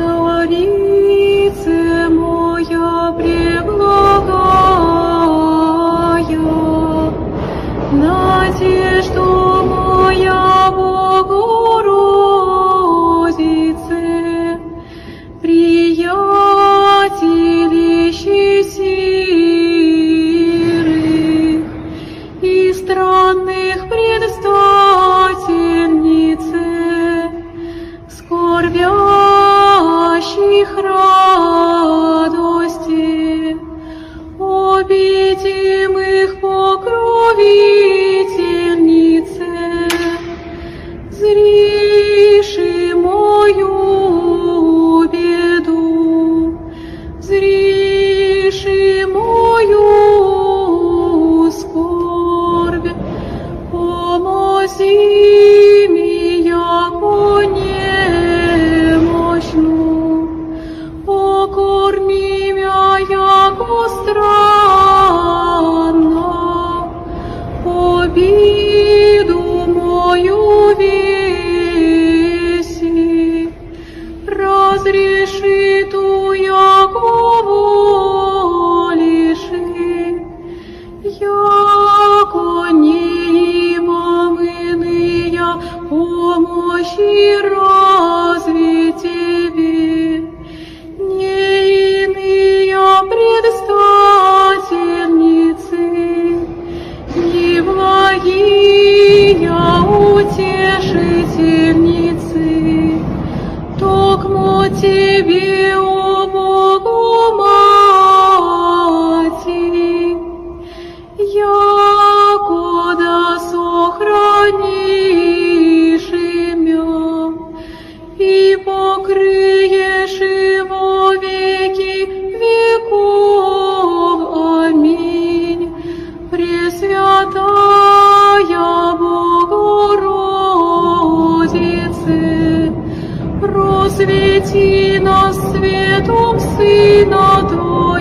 Царице моя преблагая, надежду моя Богородице, приятелище сирых и странных предстательнице, скорбящих радости, обидимых покровительнице, зриши мою беду, зриши мою скорбь, помози ми, яко немощну, покорми мя, яко странно, обиду мою веси, разреши ту, яко волиши, яко не имам иные помощи разве тебе, не иные предстательницы, не благие утешительницы, токмо тебе, о Богу Мати, яко да сохранишь имя и покрыешь его веки веков. Аминь. Пресвятая Богородице, просвети нас светом Сына Твоего,